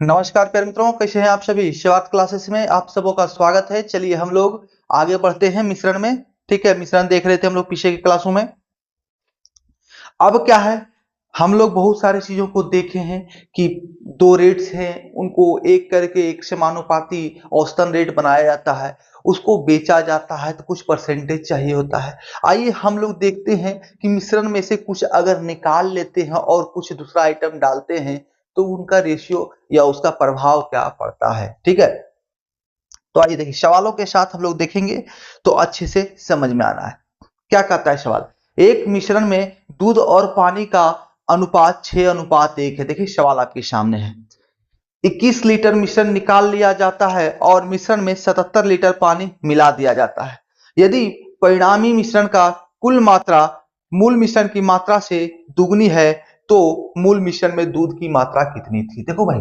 नमस्कार प्यारे मित्रों, कैसे हैं आप सभी। शिवात क्लासेस में आप सबों का स्वागत है। चलिए हम लोग आगे बढ़ते हैं मिश्रण में। ठीक है, मिश्रण देख रहे थे हम लोग पीछे की क्लासों में। अब क्या है, हम लोग बहुत सारी चीजों को देखे हैं कि दो रेट्स हैं, उनको एक करके एक समानुपाती औसतन रेट बनाया जाता है, उसको बेचा जाता है तो कुछ परसेंटेज चाहिए होता है। आइए हम लोग देखते हैं कि मिश्रण में से कुछ अगर निकाल लेते हैं और कुछ दूसरा आइटम डालते हैं तो उनका रेशियो या उसका प्रभाव क्या पड़ता है। ठीक है, तो आइए देखिए सवालों के साथ हम लोग देखेंगे तो अच्छे से समझ में आना है। क्या कहता है सवाल, एक मिश्रण में दूध और पानी का अनुपात 6:1 है। देखिए सवाल आपके सामने है। 21 लीटर मिश्रण निकाल लिया जाता है और मिश्रण में 77 लीटर पानी मिला दिया जाता है। यदि परिणामी मिश्रण का कुल मात्रा मूल मिश्रण की मात्रा से दुगनी है तो मूल मिश्रण में दूध की मात्रा कितनी थी। देखो भाई,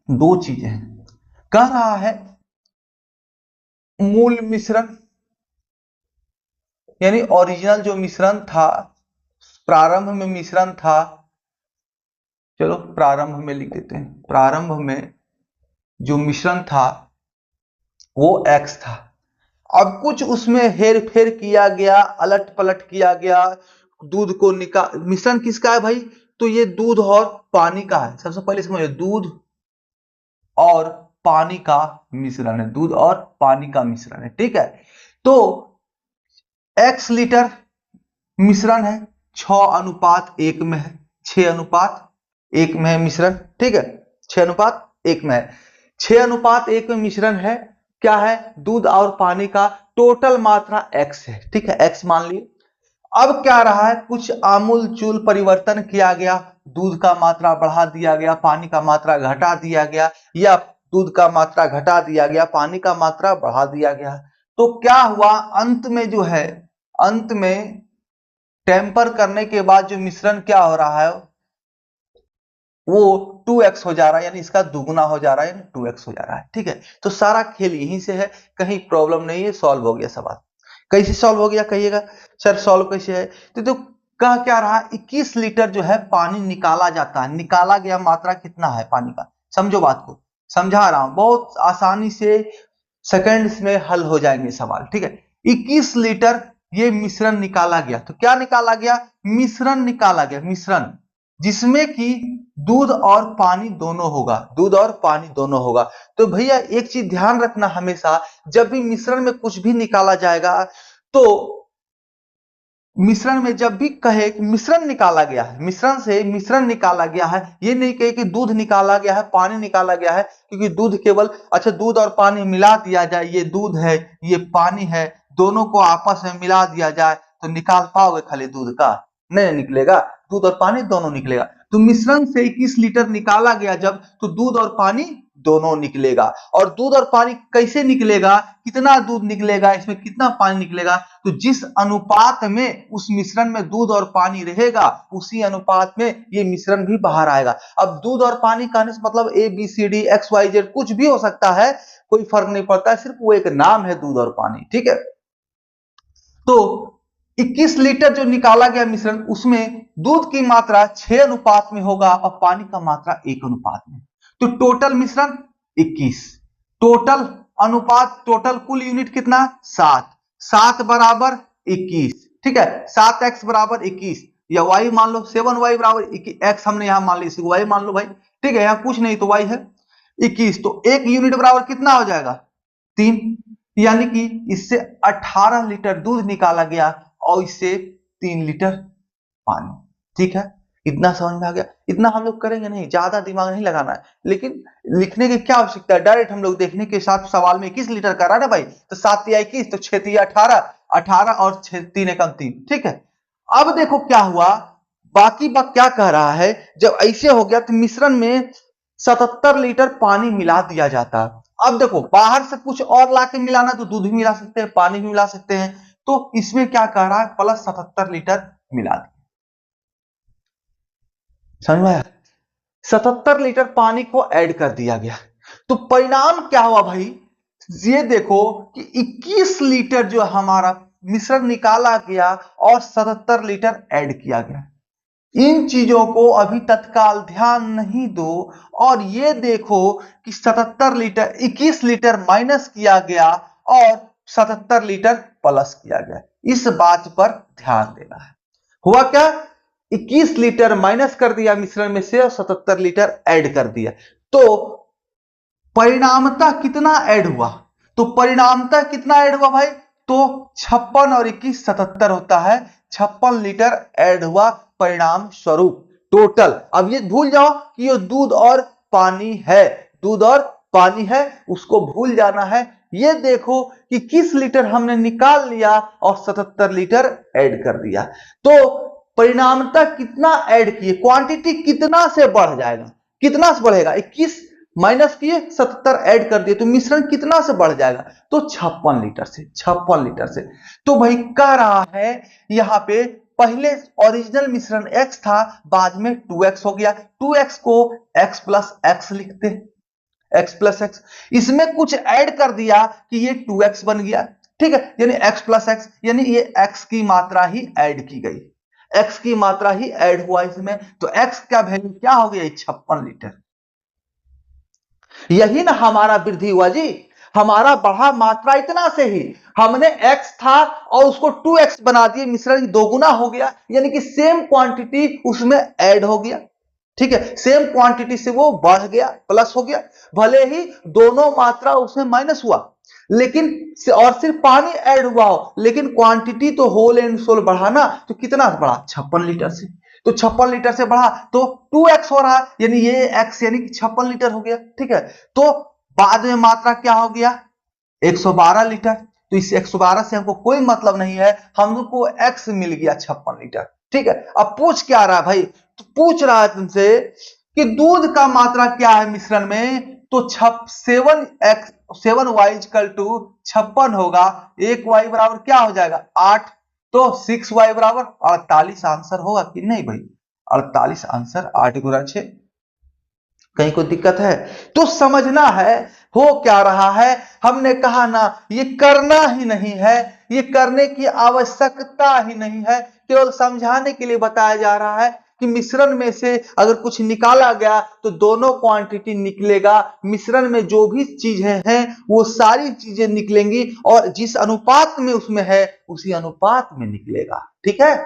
दो चीजें हैं। कह रहा है मूल मिश्रण यानी ओरिजिनल जो मिश्रण था, प्रारंभ में मिश्रण था, चलो प्रारंभ में लिख देते हैं। प्रारंभ में जो मिश्रण था वो x था। अब कुछ उसमें हेर फेर किया गया, अलट पलट किया गया, दूध को निकाल। मिश्रण किसका है भाई, तो ये दूध और पानी का है। सबसे पहले समझो, दूध और पानी का मिश्रण है, दूध और पानी का मिश्रण है। ठीक है, तो x लीटर मिश्रण है, 6:1 में है, 6:1 में है मिश्रण। ठीक है, 6:1 में है, 6:1 में मिश्रण है। क्या है, दूध और पानी का टोटल मात्रा x है। ठीक है, x मान लिए। अब क्या रहा है, कुछ आमूल चूल परिवर्तन किया गया, दूध का मात्रा बढ़ा दिया गया, पानी का मात्रा घटा दिया गया, या दूध का मात्रा घटा दिया गया, पानी का मात्रा बढ़ा दिया गया। तो क्या हुआ, अंत में जो है, अंत में टेम्पर करने के बाद जो मिश्रण क्या हो रहा है, वो 2x हो जा रहा है, यानी इसका दुगुना हो जा रहा है, यानी 2x हो जा रहा है। ठीक है, तो सारा खेल यहीं से है, कहीं प्रॉब्लम नहीं है, सॉल्व हो गया सवाल। कैसे सॉल्व हो गया कहिएगा, सर सॉल्व कैसे है। तो कह क्या रहा, 21 लीटर जो है पानी निकाला जाता है। निकाला गया मात्रा कितना है पानी का, समझो बात को, समझा रहा हूं, बहुत आसानी से सेकंड्स में हल हो जाएंगे सवाल। ठीक है, 21 लीटर ये मिश्रण निकाला गया। तो क्या निकाला गया, मिश्रण निकाला गया, मिश्रण जिसमें कि दूध और पानी दोनों होगा, दूध और पानी दोनों होगा। तो भैया एक चीज ध्यान रखना, हमेशा जब भी मिश्रण में कुछ भी निकाला जाएगा तो मिश्रण में जब भी कहे कि मिश्रण निकाला गया है, मिश्रण से मिश्रण निकाला गया है, ये नहीं कहे कि दूध निकाला गया है, पानी निकाला गया है, क्योंकि दूध केवल, अच्छा दूध और पानी मिला दिया जाए, ये दूध है ये पानी है, दोनों को आपस में मिला दिया जाए तो निकाल पाओगे खाली दूध का, नहीं निकलेगा, दूध और पानी दोनों निकलेगा। तो मिश्रण से 21 लीटर निकाला गया जब, तो दूध और पानी दोनों निकलेगा। और दूध और पानी कैसे निकलेगा, कितना दूध निकलेगा, इसमें कितना पानी निकलेगा, तो जिस अनुपात में उस मिश्रण में दूध और पानी रहेगा उसी अनुपात में ये मिश्रण भी बाहर आएगा। अब दूध और पानी कहने से मतलब A B C D X Y Z कुछ भी हो सकता है, कोई फर्क नहीं पड़ता है, सिर्फ वो एक नाम है दूध और पानी। ठीक है, तो 21 लीटर जो निकाला गया मिश्रण, उसमें दूध की मात्रा 6 अनुपात में होगा और पानी का मात्रा 1 अनुपात में। तो टोटल मिश्रण 21, टोटल अनुपात, टोटल कुल यूनिट कितना, 7, 7 बराबर 21। ठीक है, 7x बराबर 21, या y मान लो, 7y बराबर x हमने यहां मान ली, y मान लो भाई। ठीक है, यहां कुछ नहीं तो y है 21, तो एक यूनिट बराबर कितना हो जाएगा, 3। यानी कि इससे 18 लीटर दूध निकाला गया और इससे 3 लीटर पानी। ठीक है, इतना समझ में आ गया। इतना हम लोग करेंगे नहीं, ज्यादा दिमाग नहीं लगाना है, लेकिन लिखने की क्या आवश्यकता है, डायरेक्ट हम लोग देखने के साथ सवाल में 21 लीटर कर रहा है ना भाई, तो 7 या 21 तो 6 या 18, 18 और 6 3 एकम 3। ठीक है, अब देखो क्या हुआ, बाकी बात क्या कह रहा है, जब ऐसे हो गया तो मिश्रण में 77 लीटर पानी मिला दिया जाता। अब देखो बाहर से कुछ और लाके मिलाना, तो दूध भी मिला सकते हैं, पानी भी मिला सकते हैं, तो इसमें क्या कह रहा है, प्लस 77 लीटर मिला दिया। समझ में आया, 77 लीटर पानी को ऐड कर दिया गया। तो परिणाम क्या हुआ भाई, ये देखो कि 21 लीटर जो हमारा मिश्रण निकाला गया और 77 लीटर ऐड किया गया। इन चीजों को अभी तत्काल ध्यान नहीं दो और ये देखो कि 77 लीटर 21 लीटर माइनस किया गया और 77 लीटर प्लस किया गया। इस बात पर ध्यान देना है। हुआ क्या, 21 लीटर माइनस कर दिया मिश्रण में से और 77 लीटर ऐड कर दिया, तो परिणामतः कितना ऐड हुआ, तो परिणामतः कितना ऐड हुआ भाई, तो 56 और 21 77 होता है, 56 लीटर ऐड हुआ परिणाम स्वरूप टोटल। अब ये भूल जाओ कि ये दूध और पानी है, दूध और पानी है, उसको भूल जाना है। ये देखो कि किस लीटर हमने निकाल लिया और 77 लीटर ऐड कर दिया, तो परिणामतः कितना ऐड किए, क्वांटिटी कितना से बढ़ जाएगा, कितना से बढ़ेगा, 21 माइनस किए 77 ऐड कर दिए, तो मिश्रण कितना से बढ़ जाएगा, तो 56 लीटर से, 56 लीटर से। तो भाई कह रहा है यहां पे पहले ओरिजिनल मिश्रण x था, बाद में 2x हो गया, 2x को x प्लस x लिखते हैं, x प्लस x, इसमें कुछ ऐड कर दिया कि ये 2x बन गया, ठीक है, यानी x प्लस x, यानी ये x की मात्रा ही ऐड की गई, x की मात्रा ही ऐड हुआ इसमें, तो x का वैल्यू क्या हो गया, 56 लीटर। यही ना हमारा वृद्धि हुआ जी, हमारा बढ़ा मात्रा इतना से ही, हमने x था और उसको 2x बना दिए, मिश्रण दोगुना हो गया, यानी कि सेम क्वांटिटी उसमें ऐड हो गया, ठीक है, सेम क्वांटिटी से वो बढ़ गया, प्लस हो गया, भले ही दोनों मात्रा उसमें माइनस हुआ, लेकिन और सिर्फ पानी ऐड हुआ हो, लेकिन क्वांटिटी तो होल एंड सोल बढ़ा ना, तो कितना बढ़ा, 56 लीटर से, तो 56 लीटर से बढ़ा तो 2x हो रहा है, यानी ये x यानी कि 56 लीटर हो गया, ठीक है। तो बाद में मात्रा क्या हो गया, 112 लीटर, तो इस 112 से हमको कोई मतलब नहीं है, हमको x मिल गया 56 लीटर, ठीक है। अब पूछ क्या रहा है भाई, तो पूछ रहा है तुमसे कि दूध का मात्रा क्या है मिश्रण में, तो 7y इक्वल टू 56 होगा, 1y बराबर क्या हो जाएगा 8, तो 6y बराबर 48 आंसर होगा कि नहीं भाई, 48 आंसर, 8 गुना 6। कहीं कोई दिक्कत है, तो समझना है हो क्या रहा है, हमने कहा ना ये करना ही नहीं है, ये करने की आवश्यकता ही नहीं है, केवल समझाने के लिए बताया जा रहा है कि मिश्रण में से अगर कुछ निकाला गया तो दोनों क्वांटिटी निकलेगा, मिश्रण में जो भी चीजें हैं वो सारी चीजें निकलेंगी और जिस अनुपात में उसमें है उसी अनुपात में निकलेगा, ठीक है।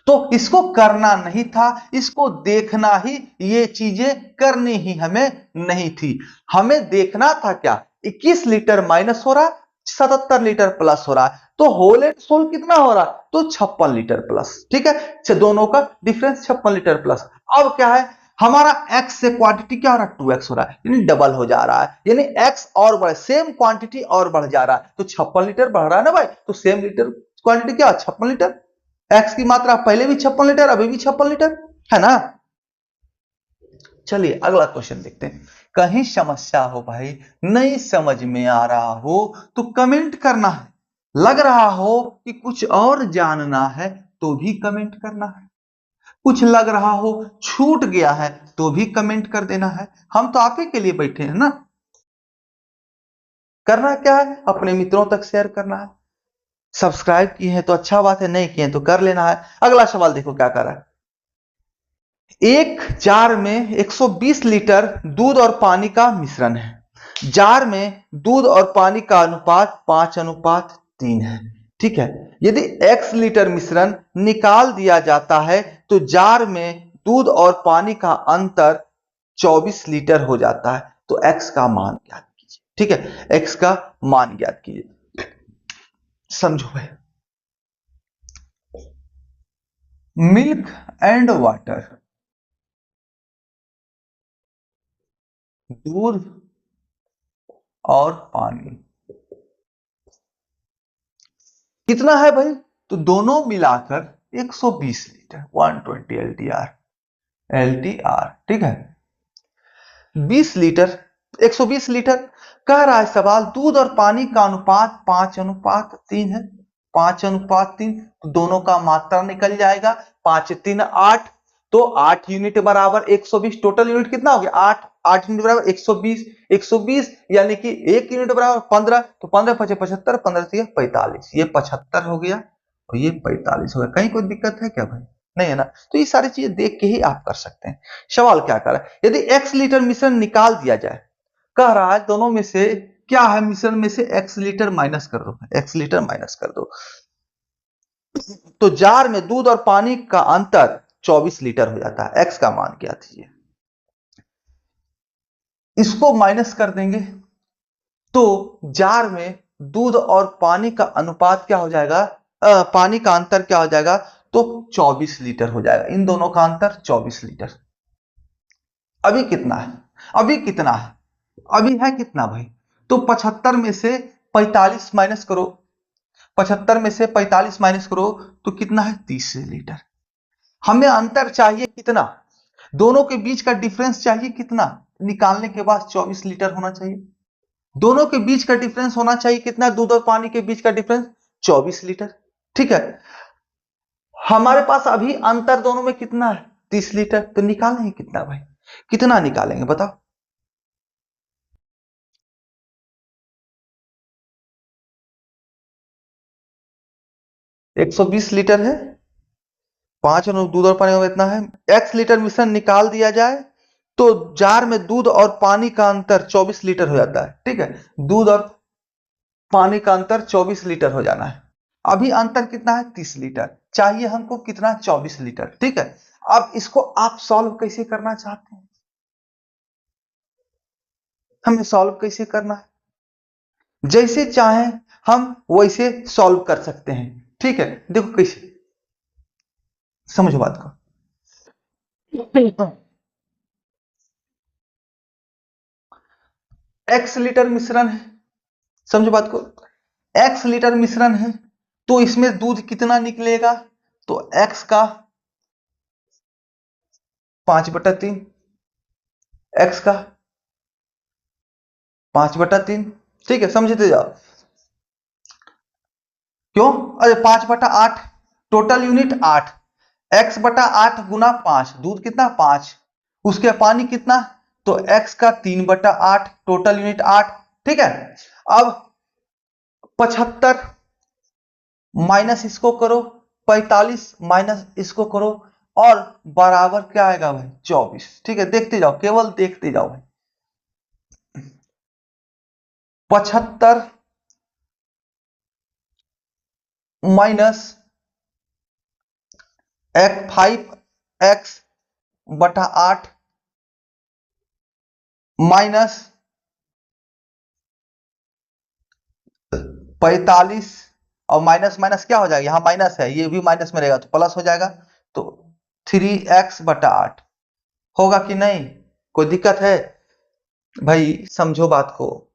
तो इसको करना नहीं था, इसको देखना ही, ये चीजें करनी ही हमें नहीं थी, हमें देखना था क्या, 21 लीटर माइनस हो रहा, 77 लीटर प्लस हो रहा है, तो होल एंड सोल कितना हो रहा, तो 56 लीटर प्लस, ठीक है, दोनों का डिफरेंस 56 लीटर प्लस। अब क्या है, हमारा x से क्वांटिटी क्या हो रहा है, 2x हो रहा है, यानी डबल हो जा रहा है, यानी x और बढ़, सेम क्वांटिटी और बढ़ जा रहा है, तो 56 लीटर बढ़ रहा है ना भाई, तो सेम लीटर क्वांटिटी क्या, 56 लीटर, एक्स की मात्रा पहले भी 56 लीटर, अभी भी 56 लीटर है ना। चलिए अगला क्वेश्चन देखते हैं। कहीं समस्या हो भाई, नहीं समझ में आ रहा हो तो कमेंट करना है, लग रहा हो कि कुछ और जानना है तो भी कमेंट करना है, कुछ लग रहा हो छूट गया है तो भी कमेंट कर देना है, हम तो आप ही के लिए बैठे हैं ना। करना क्या है, अपने मित्रों तक शेयर करना है, सब्सक्राइब किए हैं तो अच्छा बात है, नहीं किए तो कर लेना है। अगला सवाल देखो क्या कर रहा है, एक जार में 120 लीटर दूध और पानी का मिश्रण है, जार में दूध और पानी का अनुपात 5:3 है, ठीक है। यदि x लीटर मिश्रण निकाल दिया जाता है तो जार में दूध और पानी का अंतर 24 लीटर हो जाता है, तो x का मान ज्ञात कीजिए, ठीक है, x का मान ज्ञात कीजिए। समझो भाई, मिल्क एंड वाटर, दूध और पानी कितना है भाई, तो दोनों मिलाकर 120 लीटर, 120 एलटीआर, ठीक है, 20 लीटर, 120 लीटर। कह रहा है सवाल दूध और पानी का अनुपात 5:3 है, 5:3, तो दोनों का मात्रा निकल जाएगा, 5×3 8, तो 8 यूनिट बराबर 120, टोटल यूनिट कितना हो गया 8, 8 यूनिट बराबर 120, 120 यानी कि 1 यूनिट बराबर 15, तो 15 5 75, 15 से 45, ये 75 हो गया और ये 45 हो गया। कहीं कोई दिक्कत है क्या भाई, नहीं है ना। तो ये सारी चीजें देख के ही आप कर सकते हैं। सवाल क्या कर रहा है, यदि x लीटर मिश्रण निकाल दिया जाए, कह रहा है दोनों में से क्या है, मिश्रण में से x लीटर माइनस कर दो, x लीटर माइनस कर दो, तो जार में दूध और पानी का अंतर 24 लीटर हो जाता है। x का मान क्या थी, इसको माइनस कर देंगे तो जार में दूध और पानी का अनुपात क्या हो जाएगा, पानी का अंतर क्या हो जाएगा, तो 24 लीटर हो जाएगा। इन दोनों का अंतर 24 लीटर। अभी कितना है, अभी कितना है, अभी है कितना भाई, तो 75 में से 45 माइनस करो, 75 में से 45 माइनस करो तो कितना है, 30 लीटर। हमें अंतर चाहिए कितना, दोनों के बीच का डिफरेंस चाहिए कितना, निकालने के बाद 24 लीटर होना चाहिए। दोनों के बीच का डिफरेंस होना चाहिए कितना, दूध और पानी के बीच का डिफरेंस 24 लीटर। ठीक है, हमारे पास अभी अंतर दोनों में कितना है, 30 लीटर। तो निकालेंगे कितना भाई, कितना निकालेंगे बताओ। 120 लीटर है, 5 दूध और पानी में इतना है। x लीटर मिश्रण निकाल दिया जाए तो जार में दूध और पानी का अंतर 24 लीटर हो जाता है। ठीक है, दूध और पानी का अंतर 24 लीटर हो जाना है। अभी अंतर कितना है, 30 लीटर। चाहिए हमको कितना, 24 लीटर। ठीक है, अब इसको आप सॉल्व कैसे करना चाहते हैं, हमें सॉल्व कैसे करना है, जैसे चाहें हम वैसे सॉल्व कर सकते हैं। ठीक है, देखो कैसे, समझो बात को। x लीटर मिश्रण है, समझो बात को, x लीटर मिश्रण है तो इसमें दूध कितना निकलेगा, तो x का 5/3, x का 5/3। ठीक है, समझते जाओ, क्यों, अरे 5/8, टोटल यूनिट 8, x/8 गुना 5, दूध कितना 5, उसके पानी कितना, तो x का 3/8, टोटल यूनिट 8। ठीक है, अब 75 माइनस इसको करो, 45 माइनस इसको करो, और बराबर क्या आएगा भाई, 24। ठीक है, देखते जाओ, केवल देखते जाओ भाई, 75 माइनस 5x/8 माइनस 45, और माइनस माइनस क्या हो जाएगा, यहां माइनस है, ये भी माइनस में रहेगा तो प्लस हो जाएगा, तो 3x/8 होगा कि नहीं, कोई दिक्कत है भाई, समझो बात को।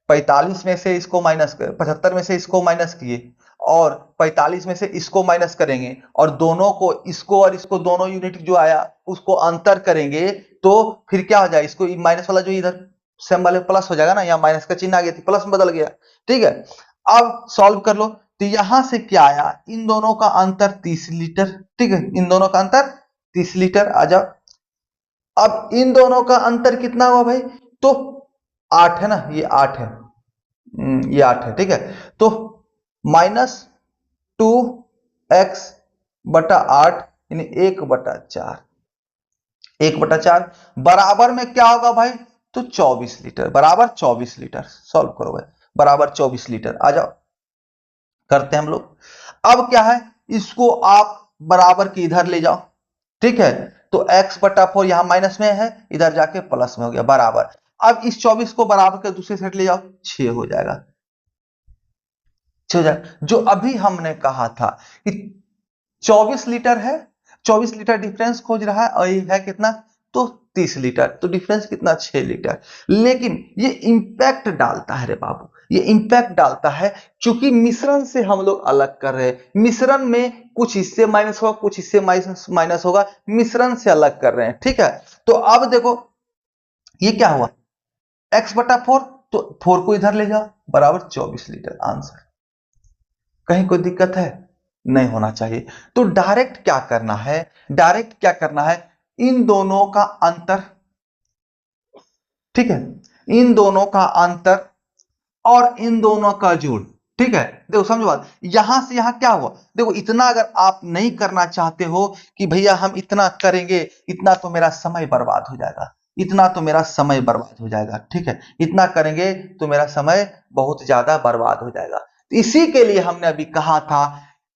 45 में से इसको माइनस कर, 75 में से इसको माइनस किए, और 45 में से इसको माइनस करेंगे, और दोनों को, इसको और इसको, दोनों यूनिट जो आया उसको अंतर करेंगे, तो फिर क्या हो जाएगा, इसको माइनस वाला जो इधर सेम वाले प्लस हो जाएगा ना, यहाँ माइनस का चिन्ह आ गया थी, प्लस में बदल गया। ठीक है, अब सॉल्व कर लो, तो यहां से क्या आया, इन दोनों का अंतर 30 लीटर। ठीक है, इन दोनों का अंतर 30 लीटर आ जाओ। अब इन दोनों का अंतर कितना हुआ भाई, तो 8 है ना, ये 8 है, ये 8 है। ठीक है, तो -2x/8 यानी 1/4, 1/4 बराबर में क्या होगा भाई, तो 24 लीटर, बराबर 24 लीटर। सॉल्व करो भाई, बराबर 24 लीटर आ जाओ, करते हैं हम लोग। अब क्या है, इसको आप बराबर के इधर ले जाओ। ठीक है, तो x/4 यहां माइनस में है, इधर जाके प्लस में हो गया, बराबर। अब इस 24 को बराबर के दूसरे साइड ले जाओ, 6 हो जाएगा, 6 हो जाएगा। जो अभी हमने कहा था कि 24 लीटर है, 24 लीटर डिफरेंस खोज रहा है, और ये है कितना, तो 30 लीटर, तो डिफरेंस कितना, 6 लीटर। लेकिन ये इंपैक्ट डालता है रे बाबू, ये इंपैक्ट डालता है, क्योंकि मिश्रण से हम लोग अलग कर रहे हैं, मिश्रण में कुछ हिस्से माइनस होगा, कुछ हिस्से माइनस होगा, मिश्रण से अलग कर रहे हैं। ठीक है, तो अब देखो ये क्या हुआ, x/4, तो 4 को इधर ले जाओ, बराबर 24 लीटर आंसर। कहीं कोई दिक्कत है, नहीं होना चाहिए। तो डायरेक्ट क्या करना है, डायरेक्ट क्या करना है, इन दोनों का अंतर, ठीक है, इन दोनों का अंतर और इन दोनों का जोड़। ठीक है, देखो समझो बात, यहां से यहां क्या हुआ, देखो इतना अगर आप नहीं करना चाहते हो कि भैया हम इतना करेंगे, इतना तो मेरा समय बर्बाद हो जाएगा, इतना तो मेरा समय बर्बाद हो जाएगा, ठीक है, इतना करेंगे तो मेरा समय बहुत ज्यादा बर्बाद हो जाएगा। तो इसी के लिए हमने अभी कहा था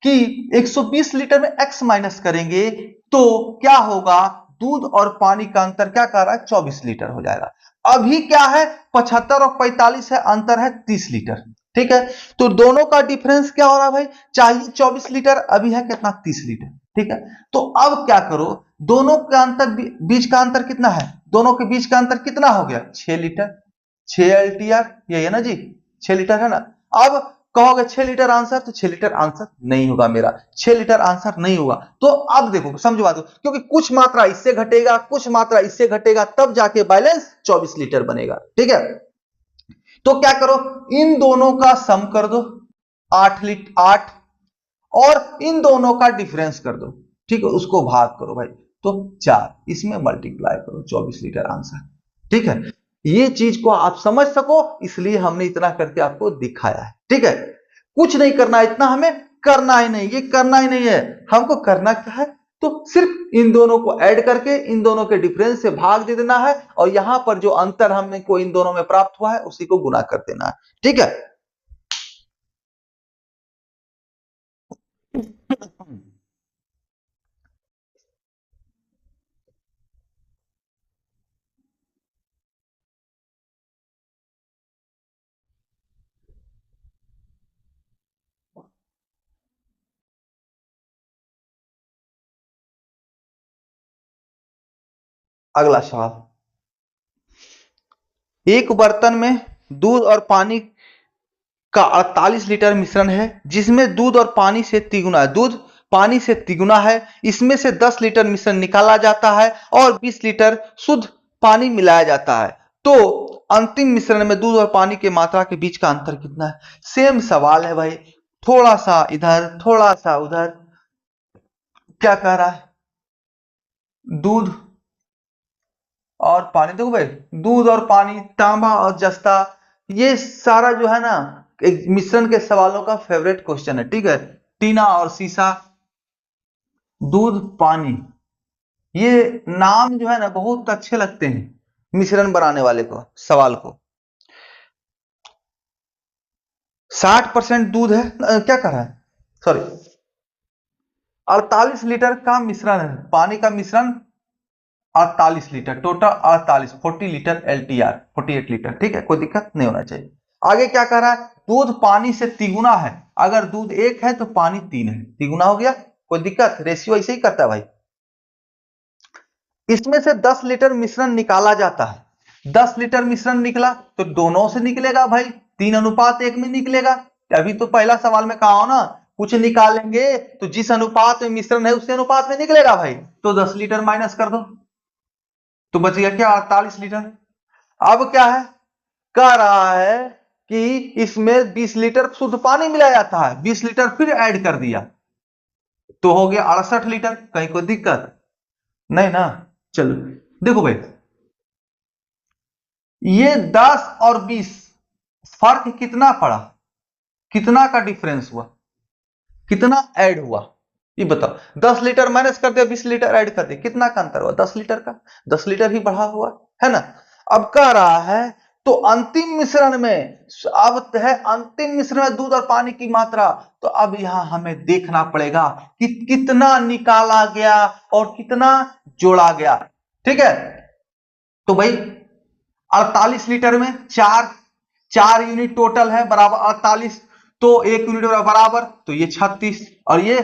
कि 120 लीटर में x माइनस करेंगे तो क्या होगा, दूध और पानी का अंतर क्या कर रहा है, 24 लीटर हो जाएगा। अभी क्या है, 75 और 45 है, अंतर है 30 लीटर, ठीक है। तो दोनों का डिफरेंस क्या हो रहा है भाई, चाहिए 24 लीटर, अभी है कितना, 30 लीटर, ठीक है। तो अब क्या करो, दोनों का अंतर, बीच का अंतर कितना है, दोनों के बीच का अंतर कितना हो गया, 6 लीटर, 6 एलटीआर, यही है ना जी, 6 लीटर है ना। अब कहोगे 6 लीटर आंसर, तो 6 लीटर आंसर नहीं होगा मेरा, 6 लीटर आंसर नहीं होगा। तो अब देखो समझो बात, क्योंकि कुछ मात्रा इससे घटेगा, कुछ मात्रा इससे घटेगा, तब जाके बैलेंस 24 लीटर बनेगा, ठीक है। तो क्या करो, इन दोनों का सम कर दो, 8, और इन दोनों का डिफरेंस कर दो, ठीक है, उसको भाग करो भाई, तो 4, इसमें मल्टीप्लाई करो, 24 लीटर आंसर, ठीक है। ये चीज को आप समझ सको इसलिए हमने इतना करके आपको दिखाया है, ठीक है। कुछ नहीं करना, इतना हमें करना ही नहीं, ये करना ही नहीं है, हमको करना क्या है, तो सिर्फ इन दोनों को ऐड करके इन दोनों के डिफरेंस से भाग दे देना है, और यहां पर जो अंतर हमने को इन दोनों में प्राप्त हुआ है उसी को गुना कर देना है, ठीक है। अगला सवाल, एक बर्तन में दूध और पानी का 48 लीटर मिश्रण है, जिसमें दूध और पानी से तिगुना है, दूध पानी से तिगुना है, इसमें से 10 लीटर मिश्रण निकाला जाता है और 20 लीटर शुद्ध पानी मिलाया जाता है, तो अंतिम मिश्रण में दूध और पानी की मात्रा के बीच का अंतर कितना है। सेम सवाल है भाई, थोड़ा सा इधर थोड़ा सा उधर, क्या कह रहा है, दूध और पानी, देखो भाई, दूध और पानी, तांबा और जस्ता, ये सारा जो है ना एक मिश्रण के सवालों का फेवरेट क्वेश्चन है, ठीक है। टीना और सीसा, दूध पानी, ये नाम जो है ना बहुत अच्छे लगते हैं मिश्रण बनाने वाले को, सवाल को। 60% दूध है, क्या कर रहा है, सॉरी, 48 लीटर का मिश्रण है, पानी का मिश्रण 48 litre, total 48, 40 litre LTR, 48 litre, ठीक है, कोई दिक्कत नहीं होना चाहिए। आगे क्या कह रहा है, दूध पानी से तिगुना है, अगर दूध 1 है तो पानी 3 है, तिगुना हो गया, कोई दिक्कत, रेशियो ऐसे ही करता है भाई। इसमें से 10 लीटर मिश्रण निकाला जाता है, 10 लीटर मिश्रण निकला तो दोनों से निकलेगा भाई, 3:1 में निकलेगा। अभी तो पहला सवाल में कहा हो ना, कुछ निकालेंगे तो जिस अनुपात में मिश्रण है उसी अनुपात में निकलेगा भाई, तो 10 लीटर माइनस कर दो, तो बच गया क्या, 48 लीटर। अब क्या है, कह रहा है कि इसमें 20 लीटर शुद्ध पानी मिलाया जाता है, 20 लीटर फिर ऐड कर दिया, तो हो गया 68 लीटर, कहीं कोई दिक्कत नहीं ना। चलो देखो भाई, ये 10 और 20 फर्क कितना पड़ा, कितना का डिफरेंस हुआ, कितना ऐड हुआ, ये बताओ, 10 लीटर माइनस कर दिया, 20 लीटर ऐड कर दिया, कितना का अंतर हुआ, 10 लीटर का, 10 लीटर ही बढ़ा हुआ है ना। अब कह रहा है तो अंतिम मिश्रण में, अब है अंतिम मिश्रण में दूध और पानी की मात्रा, तो अब यहां हमें देखना पड़ेगा कि कितना निकाला गया और कितना जोड़ा गया, ठीक है। तो भाई 48 लीटर में चार, 4 यूनिट टोटल है बराबर 48, तो 1 यूनिट बराबर, तो ये 36 और ये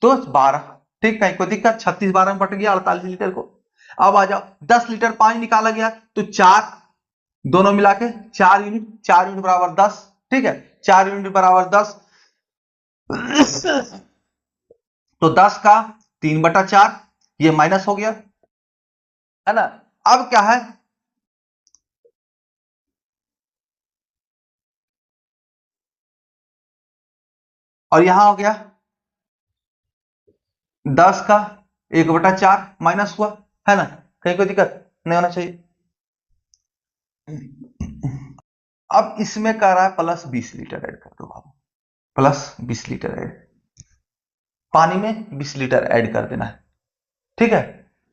तो 12, ठीक है, कोई दिक्कत, 36 12 में बट गया 48 लीटर को। अब आ जाओ, 10 लीटर पानी निकाला गया, तो 4, दोनों मिला के 4 यूनिट, 4 यूनिट बराबर 10, ठीक है, 4 यूनिट बराबर 10, तो 10 का 3/4, ये माइनस हो गया, है ना। अब क्या है, और यहां हो गया 10 का 1/4 माइनस हुआ, है ना, कहीं कोई दिक्कत नहीं होना चाहिए। अब इसमें कह रहा है प्लस 20 लीटर ऐड कर दो बाबू, प्लस 20 लीटर ऐड, पानी में 20 लीटर ऐड कर देना है। ठीक है,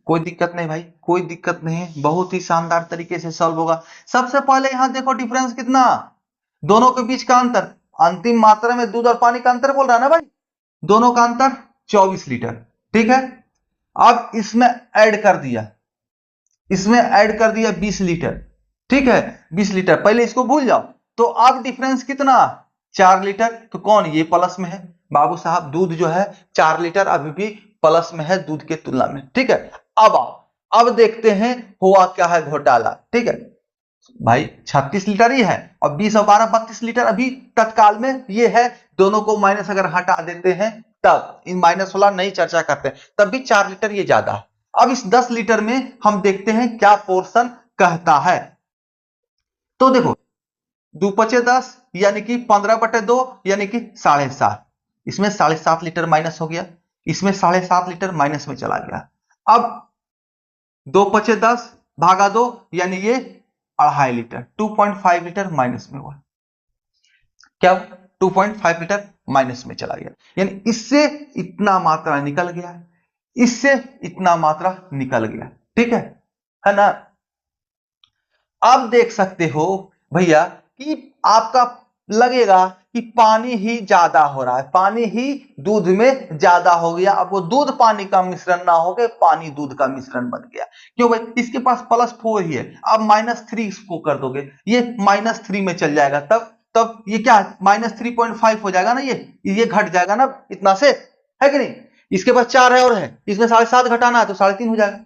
कोई दिक्कत नहीं भाई, कोई दिक्कत नहीं है, बहुत ही शानदार तरीके से सॉल्व होगा। सबसे पहले यहां देखो डिफरेंस कितना, दोनों के बीच का अंतर, अंतिम मात्रा में दूध और पानी का अंतर बोल रहा है ना भाई, दोनों का अंतर 24 लीटर। ठीक है, अब इसमें ऐड कर दिया, इसमें ऐड कर दिया 20 लीटर। ठीक है, 20 लीटर, पहले इसको भूल जाओ। तो अब डिफरेंस कितना, 4 लीटर। तो कौन, ये प्लस में है बाबू साहब, दूध जो है 4 लीटर अभी भी प्लस में है दूध के तुलना में। ठीक है, अब आओ, अब देखते हैं हुआ क्या है घोटाला। ठीक है भाई, 36 लीटर ही है और 20 और 12 32 लीटर अभी तत्काल में ये है, दोनों को माइनस अगर हटा देते हैं तब, इन माइनस वाला नहीं चर्चा करते, तब भी 4 लीटर ये ज्यादा है। अब इस 10 लीटर में हम देखते हैं क्या पोर्शन कहता है। तो देखो, 2 × 5 = 10 यानी कि 15/2 यानी कि 7.5, इसमें 7.5 लीटर माइनस हो गया, इसमें 7.5 लीटर माइनस में चला गया। अब 2 × 5 = 10 भागा 2 यानी ये 2.5 लीटर, 2.5 लीटर माइनस में हुआ। क्या, 2.5 लीटर माइनस में चला गया, यानी इससे इतना मात्रा निकल गया, इससे इतना मात्रा निकल गया। ठीक है ना। अब देख सकते हो भैया कि आपका लगेगा कि पानी ही ज्यादा हो रहा है, पानी ही दूध में ज्यादा हो गया। अब वो दूध पानी का मिश्रण ना हो गया, पानी दूध का मिश्रण बन गया। क्यों भाई, इसके पास +4 ही है, अब -3 इसको कर दोगे, ये -3 में चल जाएगा, तब तब ये क्या, -3.5 हो जाएगा ना, ये घट जाएगा ना इतना से, है कि नहीं। इसके पास 4 है और है, इसमें 7.5 घटाना है तो 3.5 हो जाएगा।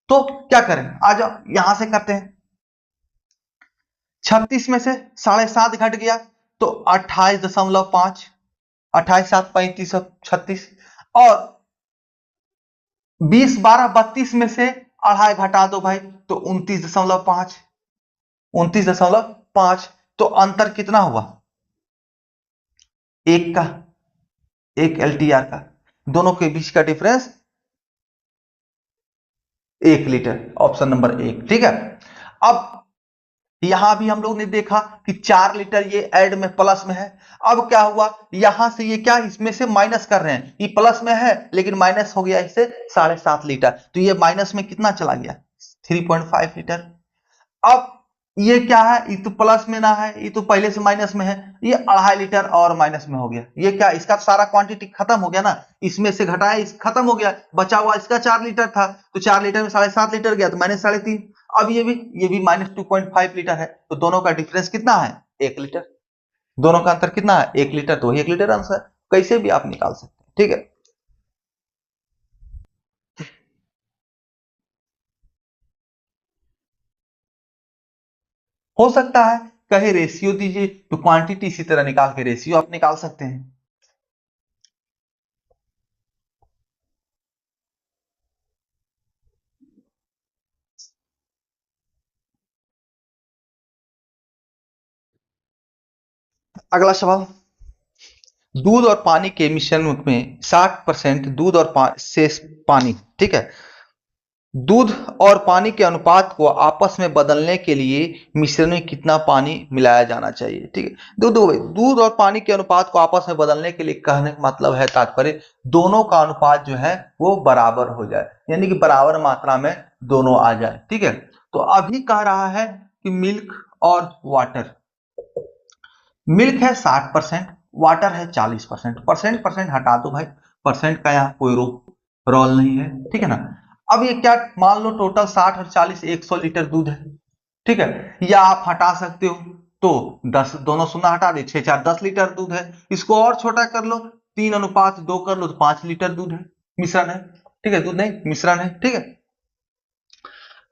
तो क्या करें, आ जाओ यहां से करते हैं। 36 में से 7.5 घट गया तो 28.5, 28×7 = 35, 36, और 20, 12, 32 में से 2.5 घटा दो भाई तो 29.5, 29.5, तो अंतर कितना हुआ, एक का, एक LTR का, दोनों के बीच का डिफरेंस 1 लीटर, ऑप्शन नंबर 1। ठीक है, अब यहां भी हम लोग ने देखा कि 4 लीटर ये ऐड में प्लस में है। अब क्या हुआ, यहां से ये क्या, इसमें से माइनस कर रहे हैं, ये प्लस में है लेकिन माइनस हो गया इससे 7.5 लीटर, तो ये माइनस में कितना चला गया, 3.5 लीटर। अब ये क्या है, ये तो प्लस में ना है, ये तो पहले से माइनस में है, ये 2.5 लीटर और माइनस में हो गया। ये क्या, इसका सारा क्वांटिटी खत्म हो गया ना, इसमें से घटाया, इस खत्म हो गया, बचा हुआ इसका 4 लीटर था, तो 4 लीटर में 7.5 लीटर गया तो -3.5। अब ये भी -2.5 लीटर है, तो दोनों का डिफरेंस कितना है, 1 लीटर। दोनों का अंतर कितना है, 1 लीटर, तो 1 लीटर आंसर, कैसे भी आप निकाल सकते हैं। ठीक है, हो सकता है कहीं रेशियो दीजिए तो क्वांटिटी इसी तरह निकाल के रेशियो आप निकाल सकते हैं। अगला सवाल, दूध और पानी के मिश्रण में 60% दूध और शेष पानी। ठीक है, दूध और पानी के अनुपात को आपस में बदलने के लिए मिश्रण में कितना पानी मिलाया जाना चाहिए। ठीक है, दूध और पानी के अनुपात को आपस में बदलने के लिए कहने का मतलब है, तात्पर्य दोनों का अनुपात जो है वो बराबर हो जाए, यानी कि बराबर मात्रा में दोनों आ जाए। ठीक है, तो अभी कह रहा है कि मिल्क और वाटर, मिल्क है 60%, वाटर है 40%, परसेंट परसेंट हटा दो भाई, परसेंट का यहाँ कोई रोल नहीं है। ठीक है ना, अब ये क्या, मान लो टोटल 60 और 40 100 लीटर दूध है। ठीक है, या आप हटा सकते हो, तो 10, दोनों शून्य हटा दे, 6 4 10 लीटर दूध है। इसको और छोटा कर लो, 3:2 कर लो तो 5 लीटर दूध है, मिश्रण है। ठीक है, दूध नहीं मिश्रण है। ठीक है,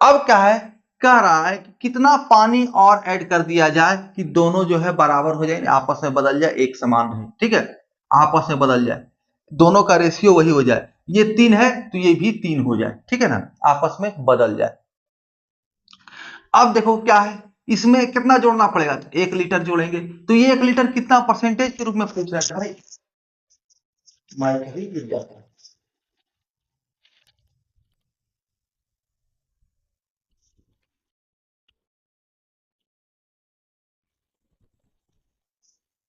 अब क्या है, कह रहा है कि कितना पानी और ऐड कर दिया जाए कि दोनों जो है बराबर हो जाए, आपस में बदल जाए, एक समान रहे। ठीक है, आपस में बदल जाए, दोनों का रेशियो वही हो जाए, ये 3 है तो ये भी 3 हो जाए। ठीक है ना, आपस में बदल जाए। अब देखो क्या है, इसमें कितना जोड़ना पड़ेगा, तो 1 लीटर जोड़ेंगे, तो ये 1 लीटर कितना परसेंटेज के रूप में पूछ रहा है भाई, माइक ही गिर जाता है।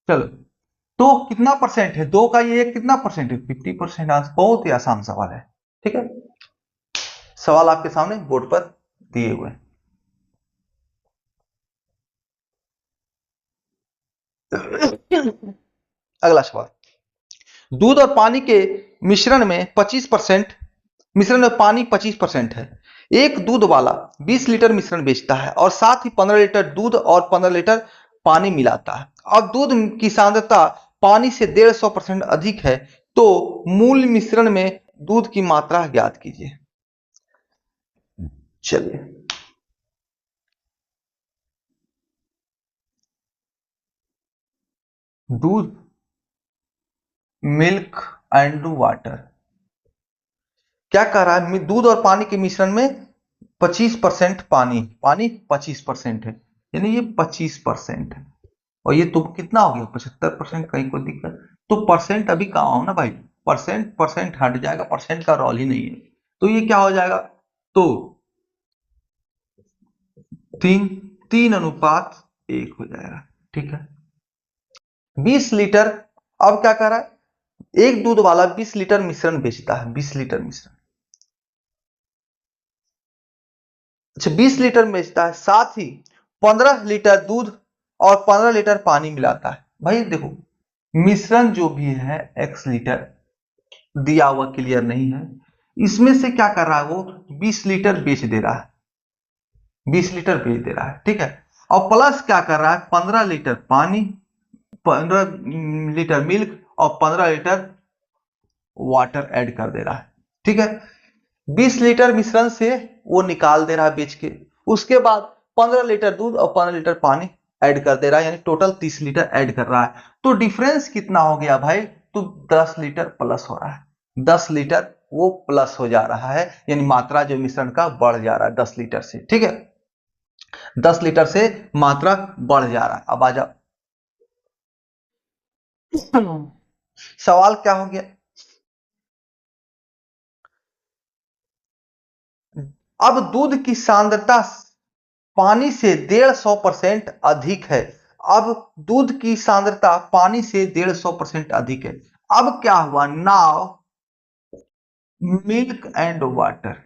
चलो, तो कितना परसेंट है दो का, ये कितना परसेंट है 50%। बहुत ही आसान सवाल है। ठीक है, सवाल आपके सामने बोर्ड पर दिए हुए हैं। अगला सवाल, दूध और पानी के मिश्रण में 25%, मिश्रण में पानी 25% है। एक दूध वाला 20 लीटर मिश्रण बेचता है और साथ ही 15 लीटर दूध और 15 लीटर पानी मिलाता है। अब दूध की सांद्रता पानी से 150% अधिक है, तो मूल मिश्रण में दूध की मात्रा ज्ञात कीजिए। चलिए, दूध, मिल्क एंड वाटर, क्या कह रहा है, दूध और पानी के मिश्रण में 25% पानी, पानी 25% है, यानी ये 25% है। और ये तो कितना हो गया 75%, कहीं कोई दिक्कत, तो परसेंट अभी कहाँ हो ना भाई, परसेंट परसेंट हट जाएगा, परसेंट का रोल ही नहीं है। तो ये क्या हो जाएगा, तो 3:1 हो जाएगा। ठीक है, 20 लीटर, अब क्या कर रहा है, एक दूध वाला 20 लीटर मिश्रण बेचता है, 20 लीटर मिश्रण, अच्छा 20 लीटर बेचता है, साथ ही 15 लीटर दूध और 15 लीटर पानी मिलाता है। भाई देखो, मिश्रण जो भी है x लीटर दिया हुआ क्लियर नहीं है, इसमें से क्या कर रहा है वो 20 लीटर बेच दे रहा है, 20 लीटर बेच दे रहा है। ठीक है, और प्लस क्या कर रहा है, 15 लीटर पानी, 15 लीटर मिल्क और 15 लीटर वाटर ऐड कर दे रहा है। ठीक है, 20 लीटर मिश्रण से वो निकाल दे रहा है बेच के, उसके बाद 15 लीटर दूध और 15 लीटर पानी ऐड कर दे रहा है, यानी टोटल 30 लीटर ऐड कर रहा है। तो डिफरेंस कितना हो गया भाई, तो 10 लीटर प्लस हो रहा है, 10 लीटर वो प्लस हो जा रहा है, यानी मात्रा जो मिश्रण का बढ़ जा रहा है 10 लीटर से। ठीक है, 10 लीटर से मात्रा बढ़ जा रहा है। अब आ जाओ, सवाल क्या हो गया, अब दूध की सांद्रता पानी से 150% अधिक है। अब दूध की सांद्रता पानी से 150% अधिक है। अब क्या हुआ, नाउ मिल्क एंड वाटर,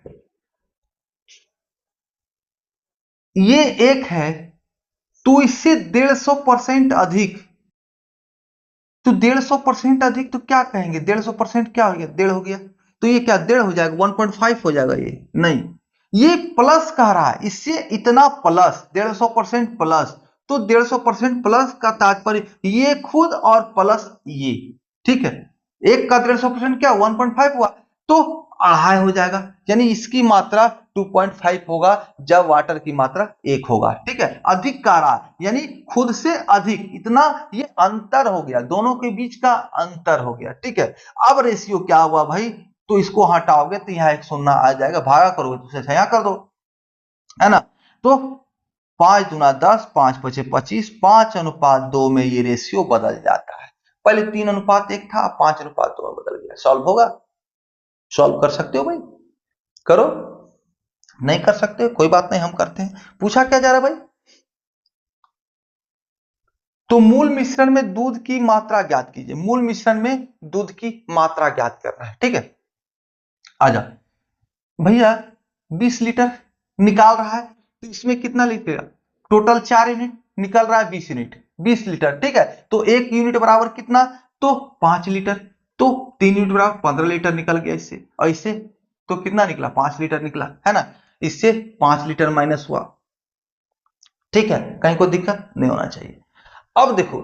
ये एक है, तो इससे 150% अधिक, तो 150% अधिक, तो क्या कहेंगे 150% क्या हो गया, 1.5 हो गया, तो ये क्या 1.5 हो जाएगा, 1.5 हो जाएगा, ये नहीं, ये प्लस कह रहा है, इससे इतना प्लस 150% प्लस, तो 150% प्लस का तात्पर्य ये खुद और प्लस ये। ठीक है, एक का 150% क्या 1.5 हुआ, तो 2.5 हो जाएगा, यानी इसकी मात्रा 2.5 होगा जब वाटर की मात्रा 1 होगा। ठीक है, अधिक का रहा, यानी खुद से अधिक, इतना ये अंतर हो गया, दोनों के बीच का अंतर हो गया। ठीक है, अब रेशियो क्या हुआ भाई, तो इसको हटाओगे तो यहाँ एक शून्य आ जाएगा, भागा करोगे तो उसे छया कर दो, है ना। तो 5×10, 5×5=25, 5:2 में ये रेशियो बदल जाता है। पहले 3:1 था, 5:2 में बदल गया। सॉल्व होगा, सॉल्व कर सकते हो भाई, करो, नहीं कर सकते कोई बात नहीं, हम करते हैं। पूछा क्या जा रहा है भाई, तो मूल मिश्रण में दूध की मात्रा ज्ञात कीजिए, मूल मिश्रण में दूध की मात्रा ज्ञात करना है। ठीक है, आजा भैया, 20 लीटर निकाल रहा है, तो इसमें कितना लीटर, टोटल 4 यूनिट निकल रहा है, 20 यूनिट, 20 लीटर। ठीक है, तो 1 यूनिट बराबर कितना, तो 5 लीटर, तो 3 यूनिट बराबर 15 लीटर निकल गया इससे, और इससे तो कितना निकला, 5 लीटर निकला, है ना, इससे 5 लीटर माइनस हुआ। ठीक है, कहीं कोई दिक्कत नहीं होना चाहिए। अब देखो,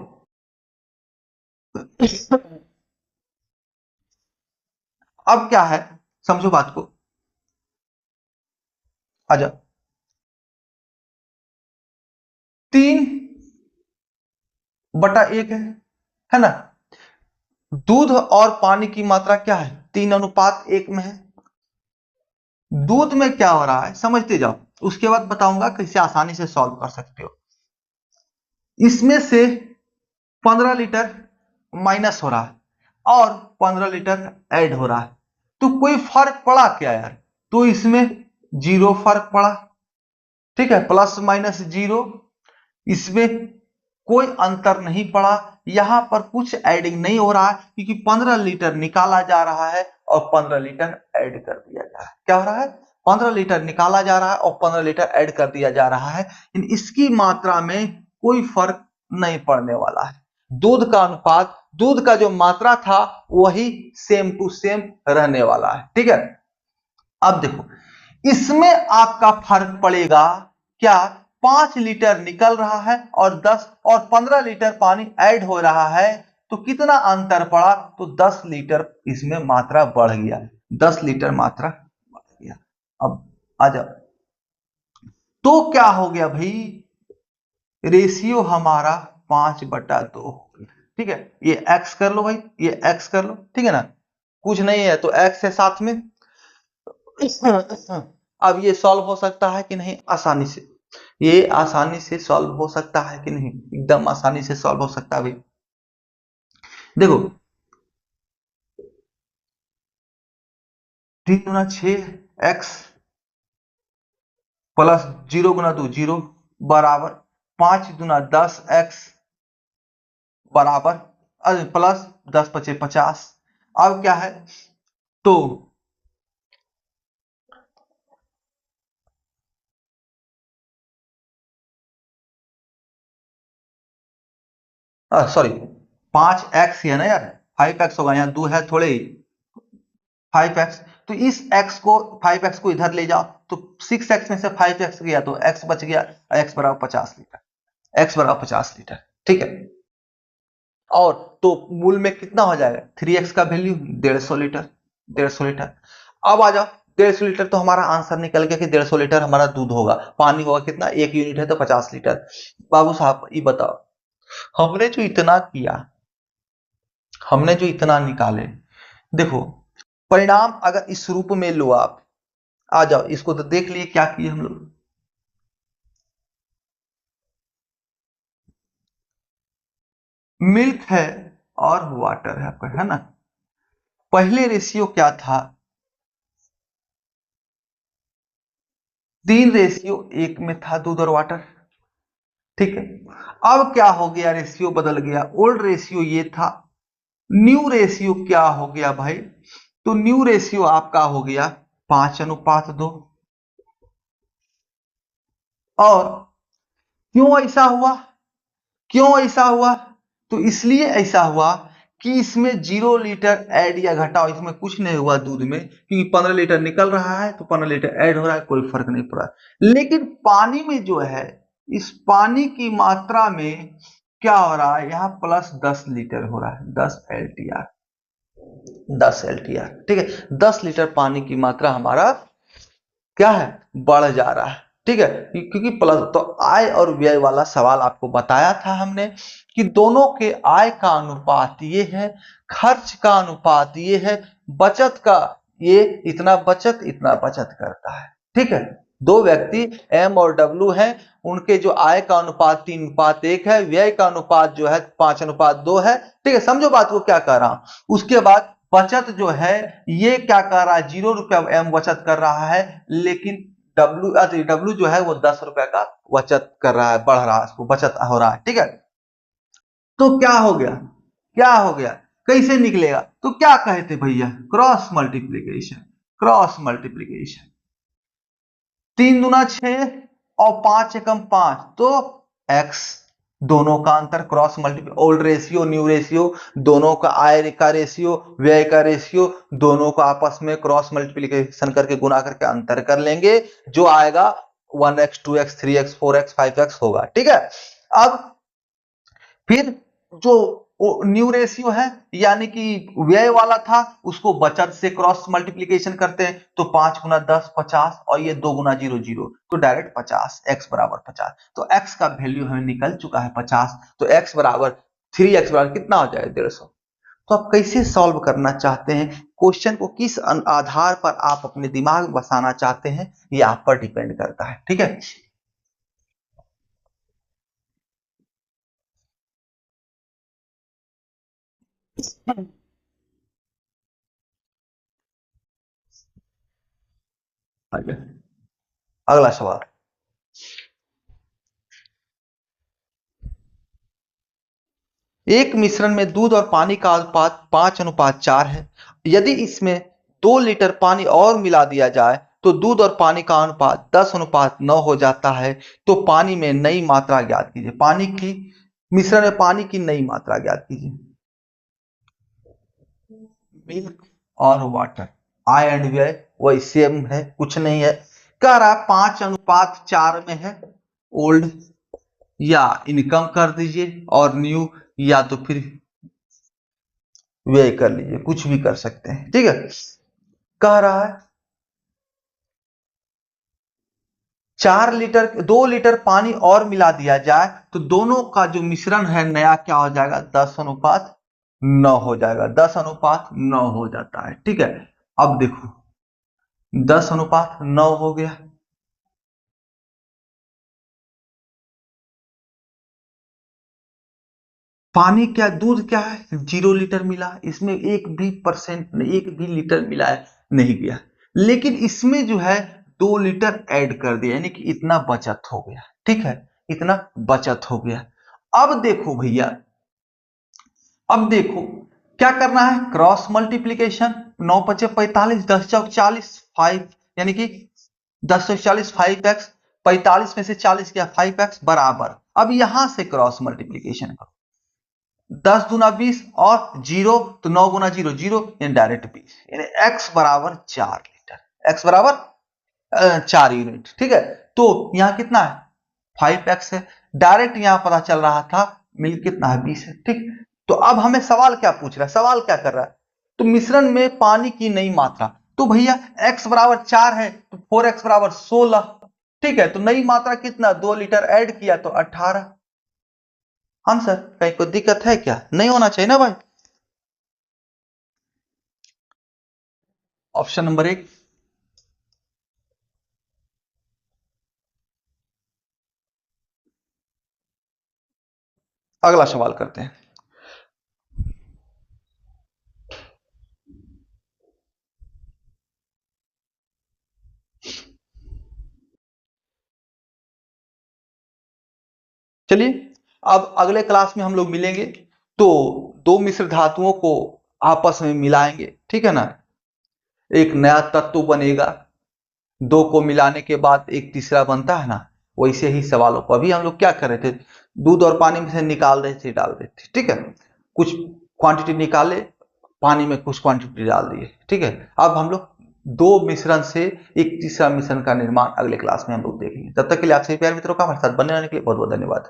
अब क्या है, समझो बात को, आजा, 3/1 है ना, दूध और पानी की मात्रा क्या है, 3:1 में है। दूध में क्या हो रहा है समझते जाओ, उसके बाद बताऊंगा कैसे आसानी से सॉल्व कर सकते हो। इसमें से 15 लीटर माइनस हो रहा है और 15 लीटर ऐड हो रहा है, तो कोई फर्क पड़ा क्या यार, तो इसमें 0 फर्क पड़ा। ठीक है, प्लस माइनस 0, इसमें कोई अंतर नहीं पड़ा, यहाँ पर कुछ एडिंग नहीं हो रहा है क्योंकि 15 लीटर निकाला जा रहा है और 15 लीटर ऐड कर दिया जा रहा है। क्या हो रहा है? 15 लीटर निकाला जा रहा है और 15 लीटर ऐड कर दिया जा रहा है। इसकी मात्रा में कोई फर्क नहीं पड़ने वाला है। दूध का अनुपात, दूध का जो मात्रा था वही सेम टू सेम रहने वाला है। ठीक है, अब देखो इसमें आपका फर्क पड़ेगा क्या? 5 लीटर निकल रहा है और 10 और 15 लीटर पानी ऐड हो रहा है, तो कितना अंतर पड़ा? तो 10 लीटर इसमें मात्रा बढ़ गया, 10 लीटर मात्रा बढ़ गया। अब आ जाओ, तो क्या हो गया भाई? रेशियो हमारा 5/2 हो गया। ठीक है, ये x कर लो भाई, ये x कर लो, ठीक है ना, कुछ नहीं है तो x है साथ में। अब ये सॉल्व हो सकता है कि नहीं? आसानी से, ये आसानी से सॉल्व हो सकता है कि नहीं? एकदम आसानी से सॉल्व हो सकता है भाई। देखो 3 गुना 6x प्लस 0 गुना 2 0 बराबर 5 गुना 10x बराबर प्लस 10 पचे 50। अब क्या है? तो सॉरी 5x है ना यार, 5x होगा, यहाँ 2 है थोड़े ही, 5x। तो इस x को 5x को इधर ले जाओ तो 6x में से 5x गया तो x बच गया, x बराबर 50 लीटर, x बराबर 50 लीटर। ठीक है, और तो मूल में कितना हो जाएगा? 3x का वैल्यू 150 लीटर, 150 लीटर। अब आ जाओ, 150 लीटर तो हमारा आंसर निकल गया कि 150 लीटर हमारा दूध होगा। पानी होगा कितना? 1 यूनिट है तो 50 लीटर। बाबू साहब ये बताओ, हमने जो इतना किया, हमने जो इतना निकाले, देखो परिणाम अगर इस रूप में लो आप, आ जाओ इसको तो देख लिए क्या किए हम लोग। मिल्क है और वाटर है आपका, है ना। पहले रेशियो क्या था? 3:1 में था दूध और वाटर। ठीक है, अब क्या हो गया? रेशियो बदल गया। ओल्ड रेशियो ये था, न्यू रेशियो क्या हो गया भाई? तो न्यू रेशियो आपका हो गया 5:2। और क्यों ऐसा हुआ? क्यों ऐसा हुआ? तो इसलिए ऐसा हुआ कि इसमें 0 लीटर ऐड या घटाओ इसमें कुछ नहीं हुआ दूध में, क्योंकि 15 लीटर निकल रहा है तो 15 लीटर ऐड हो रहा है, कोई फर्क नहीं पड़ा। लेकिन पानी में जो है, इस पानी की मात्रा में क्या हो रहा है? यहाँ प्लस 10 लीटर हो रहा है, 10 LTR, 10 LTR। ठीक है, 10 लीटर पानी की मात्रा हमारा क्या है? बढ़ जा रहा है। ठीक है, क्योंकि प्लस तो आय और व्यय वाला सवाल आपको बताया था हमने कि दोनों के आय का अनुपात ये है, खर्च का अनुपात ये है, बचत का ये इतना बचत करता है। ठीक है, दो व्यक्ति एम और डब्ल्यू हैं, उनके जो आय का अनुपात 3:1 है, व्यय का अनुपात जो है 5:2 है। ठीक है, समझो बात को क्या कह रहा हूं। उसके बाद बचत जो है ये क्या कर रहा है? 0 रुपया एम बचत कर रहा है, लेकिन डब्ल्यू जो है वो 10 रुपए का बचत कर रहा है, बढ़ रहा है, उसको बचत हो रहा है। ठीक है, तो क्या हो गया? क्या हो गया? कैसे निकलेगा? तो क्या कहे थे भैया? Cross multiplication, cross multiplication. 3 दूना 6 और 5 एकम 5, तो x, दोनों का अंतर cross multiply, old ratio new ratio, दोनों का आय का रेशियो व्यय का रेशियो, दोनों को आपस में क्रॉस मल्टीप्लीकेशन करके गुना करके अंतर कर लेंगे, जो आएगा 1x 2x 3x 4x 5x होगा। ठीक है, अब फिर जो न्यू रेशियो है यानी कि व्यय वाला था, उसको बचत से क्रॉस मल्टीप्लीकेशन करते हैं तो 5 गुना 10 50 और ये 2 गुना 0 0, तो डायरेक्ट 50, x बराबर 50। तो x का वैल्यू हमें निकल चुका है 50, तो x बराबर 3x बराबर कितना हो जाएगा? 150। तो आप कैसे सॉल्व करना चाहते हैं, क्वेश्चन को किस आधार पर आप अपने दिमाग में बसाना चाहते हैं, ये आप पर डिपेंड करता है। ठीक है, आगे अगला सवाल। एक मिश्रण में दूध और पानी का अनुपात 5:4 है। यदि इसमें 2 लीटर पानी और मिला दिया जाए तो दूध और पानी का अनुपात 10:9 हो जाता है। तो पानी में नई मात्रा ज्ञात कीजिए। पानी की मिश्रण में पानी की नई मात्रा ज्ञात कीजिए। मिल्क और वाटर, आई एंड वी वही सेम है, कुछ नहीं है। कह रहा 5:4 में है। ओल्ड या इनकम कर दीजिए और न्यू, या तो फिर व्यय कर लीजिए, कुछ भी कर सकते हैं। ठीक है, कह रहा है 2 लीटर पानी और मिला दिया जाए तो दोनों का जो मिश्रण है नया क्या हो जाएगा, 10:9 हो जाएगा। 10:9 हो जाता है। ठीक है, अब देखो 10:9 हो गया। पानी क्या, दूध क्या है, 0 लीटर मिला, इसमें 1% 1 भी लीटर मिला है नहीं गया। लेकिन इसमें जो है 2 लीटर ऐड कर दिया, यानी कि इतना बचत हो गया। ठीक है, इतना बचत हो गया। अब देखो भैया, अब देखो क्या करना है, क्रॉस मल्टीप्लीकेशन। 9×5 = 45, 10×4 = 40, 5 यानी कि 10×4 = 5x, 45 में से 40 गया 5x बराबर। अब यहां से क्रॉस मल्टीप्लीकेशन करो, 10×2 = 20 और 0 तो 9×0 0, यानी डायरेक्ट 20, यानी x बराबर 4 लीटर, x बराबर 4 यूनिट। ठीक है, तो यहां कितना है, 5x है। डायरेक्ट यहां पता चल रहा था मिल कितना है, 20 है। ठीक, तो अब हमें सवाल क्या पूछ रहा है, सवाल क्या कर रहा है, तो मिश्रण में पानी की नई मात्रा। तो भैया x बराबर 4 है तो 4x बराबर 16। ठीक है, तो नई मात्रा कितना, 2 लीटर ऐड किया तो 18 आंसर। कहीं कोई दिक्कत है क्या, नहीं होना चाहिए ना भाई। Option number 1। अगला सवाल करते हैं। चलिए, अब अगले क्लास में हम लोग मिलेंगे तो दो मिश्र धातुओं को आपस में मिलाएंगे। ठीक है ना, एक नया तत्व बनेगा, दो को मिलाने के बाद एक तीसरा बनता है ना, वैसे ही सवालों को अभी हम लोग क्या कर रहे थे, दूध और पानी में से निकाल रहे थे, डाल रहे थे। ठीक है, कुछ क्वांटिटी निकाले, पानी में कुछ क्वांटिटी डाल दिए। ठीक है, अब हम लोग दो मिश्रण से एक तीसरा मिश्रण का निर्माण अगले क्लास में हम लोग देखेंगे। तब तक के लिए आपसे प्यारे मित्रों का हमारे साथ बने रहने के लिए बहुत बहुत धन्यवाद।